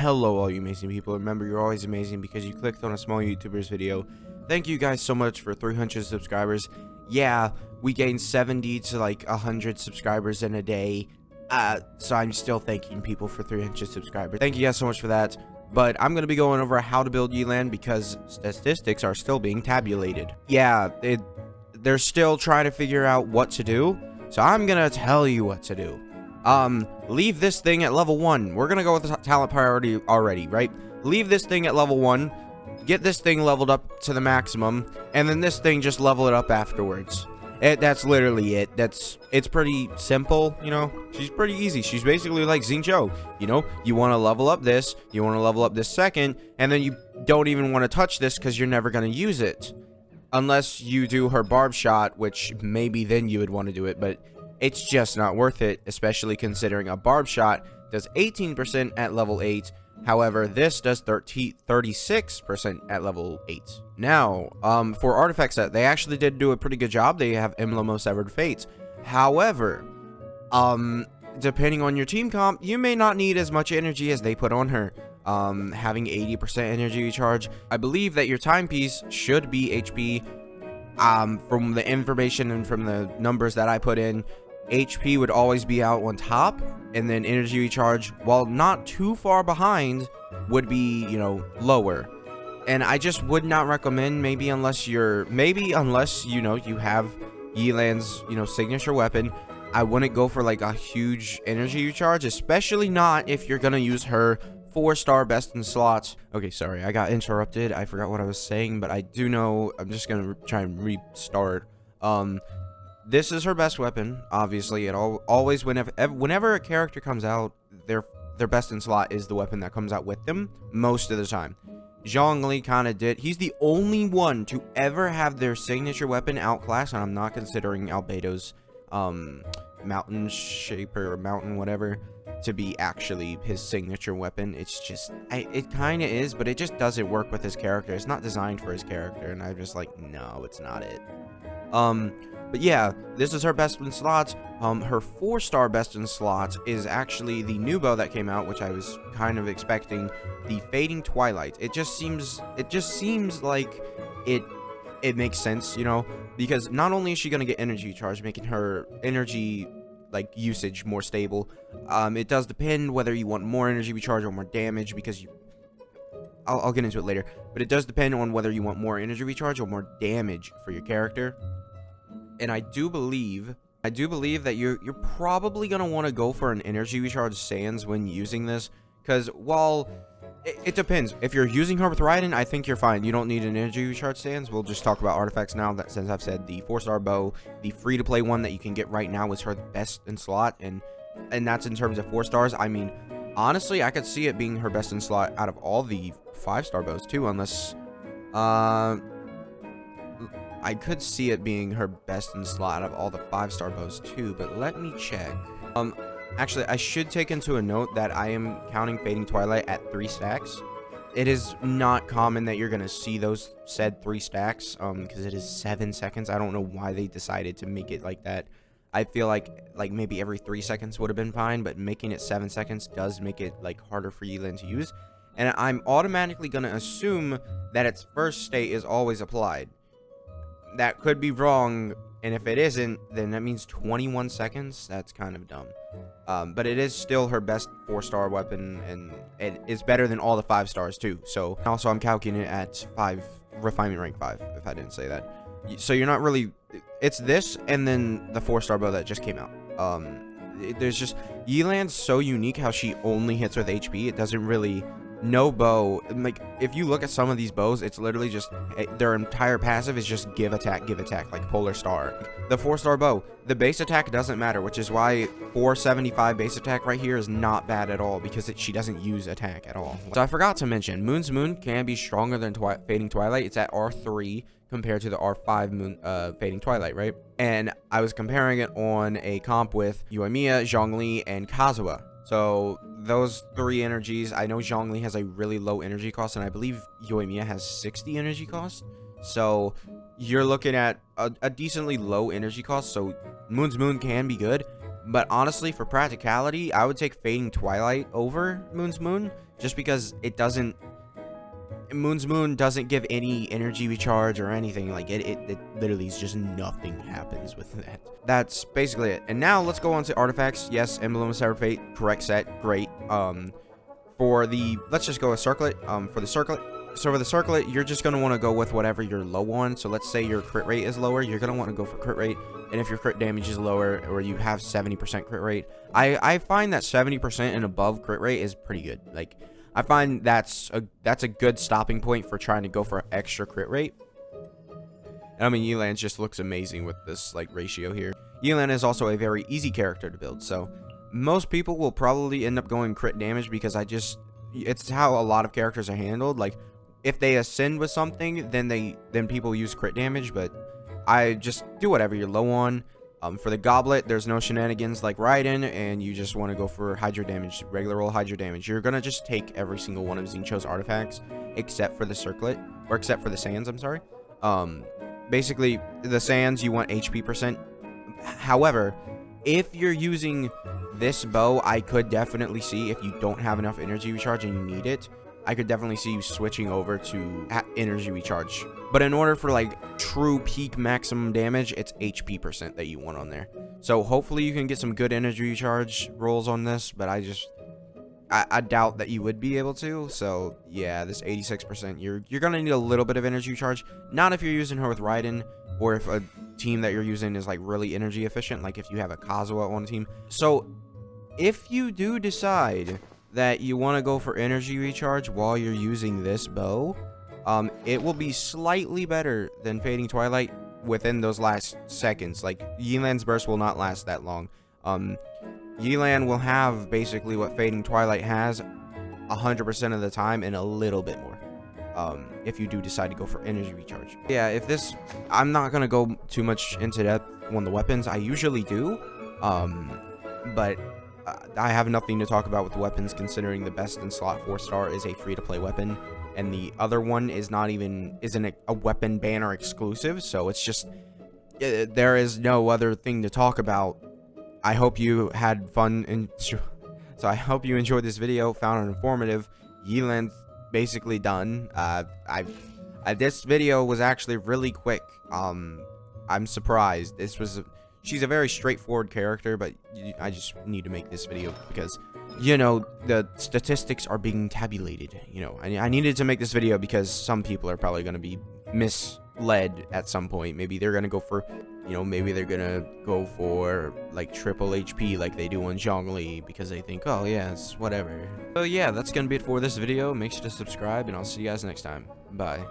hello all you amazing people. Remember, you're always amazing because you clicked on a small YouTuber's video. Thank you guys so much for 300 subscribers. Yeah, we gained 70 to like 100 subscribers in a day. So I'm still thanking people for 300 subscribers. Thank you guys so much for that. But I'm going to be going over how to build Yelan because statistics are still being tabulated. Yeah, they're still trying to figure out what to do. So I'm going to tell you what to do. Leave this thing at level 1. We're going to go with the talent priority already, right? Leave this thing at level 1. Get this thing leveled up to the maximum. And then this thing, just level it up afterwards. That's literally it. It's pretty simple, you know. She's pretty easy. She's basically like Xingqiu, you know. You want to level up this, you want to level up this second, and then you don't even want to touch this because you're never going to use it. Unless you do her barb shot, which maybe then you would want to do it, but it's just not worth it, especially considering a barb shot does 18% at level 8. However, this does 36% at level 8. Now, for artifact set, they actually did do a pretty good job. They have Emblem of Severed Fates. However, depending on your team comp, you may not need as much energy as they put on her. Having 80% energy recharge. I believe that your timepiece should be HP. From the information and from the numbers that I put in, HP would always be out on top, and then energy recharge, while not too far behind, would be, you know, lower. And I just would not recommend, maybe unless you know, you have Yelan's, you know, signature weapon, I wouldn't go for like a huge energy recharge, especially not if you're gonna use her 4-star best in slots. Okay, sorry, I got interrupted. I forgot what I was saying, but I do know. I'm just gonna try and restart. This is her best weapon, obviously. It always, whenever a character comes out, their best in slot is the weapon that comes out with them most of the time. Zhongli kind of did. He's the only one to ever have their signature weapon outclassed, and I'm not considering Albedo's mountain shaper or mountain whatever to be actually his signature weapon. It's just, it kind of is, but it just doesn't work with his character. It's not designed for his character, and I'm just like, no, it's not it. But yeah, this is her best in slots. Her 4-star best in slots is actually the new bow that came out, which I was kind of expecting, the Fading Twilight. It just seems like it makes sense, you know, because not only is she gonna get energy charge, making her energy like usage more stable. It does depend whether you want more energy recharge or more damage, because I'll get into it later, but it does depend on whether you want more energy recharge or more damage for your character. And I do believe that you're probably gonna want to go for an energy recharge Sans when using this, because while it depends. If you're using her with Raiden, I think you're fine. You don't need an energy recharge Sans. We'll just talk about artifacts now. That, since I've said the 4-star bow, the free-to-play one that you can get right now is her best in slot, and that's in terms of 4 stars. I mean, honestly, I could see it being her best in slot out of all the 5-star bows too, unless I could see it being her best in slot out of all the 5-star bows too, but let me check. Actually, I should take into a note that I am counting Fading Twilight at 3 stacks. It is not common that you're gonna see those said 3 stacks, because it is 7 seconds. I don't know why they decided to make it like that. I feel like maybe every 3 seconds would have been fine, but making it 7 seconds does make it like harder for Yelan to use. And I'm automatically gonna assume that its first state is always applied. That could be wrong, and if it isn't, then that means 21 seconds. That's kind of dumb. But it is still her best 4-star weapon, and it is better than all the 5 stars too. So also I'm calculating it at 5, refinement rank 5, if I didn't say that. So you're not really, it's this and then the 4-star bow that just came out. There's just, Yelan's so unique how she only hits with HP. It doesn't really, no bow, like if you look at some of these bows, it's literally just their entire passive is just give attack, like Polar Star. The 4-star bow, the base attack doesn't matter, which is why 475 base attack right here is not bad at all, because she doesn't use attack at all. So I forgot to mention, Moon's Moon can be stronger than Fading Twilight. It's at R3 compared to the R5 Fading Twilight, right? And I was comparing it on a comp with Yoimiya, Zhongli, and Kazuha. So those 3 energies, I know Zhongli has a really low energy cost, and I believe Yoimiya has 60 energy cost. So you're looking at a decently low energy cost, so Moon's Moon can be good. But honestly, for practicality, I would take Fading Twilight over Moon's Moon, just because it doesn't. Moon's Moon doesn't give any energy recharge or anything. Like it literally is just nothing happens with that. That's basically it. And now let's go on to artifacts. Yes, Emblem of Severed Fate, correct set, great. For the, let's just go with circlet. For the circlet, you're just gonna want to go with whatever you're low on. So let's say your crit rate is lower, you're gonna want to go for crit rate. And if your crit damage is lower, or you have 70% crit rate, I find that 70% and above crit rate is pretty good. Like, I find that's a good stopping point for trying to go for extra crit rate. And I mean, Yelan just looks amazing with this like ratio here. Yelan is also a very easy character to build, so most people will probably end up going crit damage because it's how a lot of characters are handled. Like, if they ascend with something, then people use crit damage, but I just do whatever you're low on. For the goblet, there's no shenanigans like Raiden, and you just want to go for Hydro damage, regular old Hydro damage. You're gonna just take every single one of Xingqiu's artifacts, except for the circlet, or except for the sands, I'm sorry. Basically, the sands, you want HP percent. However, if you're using this bow, I could definitely see, if you don't have enough energy recharge and you need it, I could definitely see you switching over to energy recharge. But in order for like true peak maximum damage, it's HP percent that you want on there. So hopefully you can get some good energy recharge rolls on this, but I doubt that you would be able to. So yeah, this 86%, you're gonna need a little bit of energy recharge. Not if you're using her with Raiden, or if a team that you're using is like really energy efficient, like if you have a Kazuha on team. So if you do decide that you want to go for energy recharge while you're using this bow, it will be slightly better than Fading Twilight within those last seconds. Like, Yelan's burst will not last that long. Yelan will have basically what Fading Twilight has 100% of the time, and a little bit more, if you do decide to go for energy recharge. Yeah, I'm not gonna go too much into depth on the weapons. I usually do, but I have nothing to talk about with the weapons, considering the best in slot 4-star is a free-to-play weapon, and the other one isn't a weapon banner exclusive. So it's just, there is no other thing to talk about. I hope you had fun, and so I hope you enjoyed this video, found it informative. Yelan's basically done. This video was actually really quick. I'm surprised. She's a very straightforward character, but I just need to make this video because, you know, the statistics are being tabulated. You know, I needed to make this video because some people are probably going to be misled at some point. Maybe they're going to go for, you know, maybe they're going to go for, like, triple HP like they do on Zhongli because they think, oh, yeah, it's whatever. So, yeah, that's going to be it for this video. Make sure to subscribe, and I'll see you guys next time. Bye.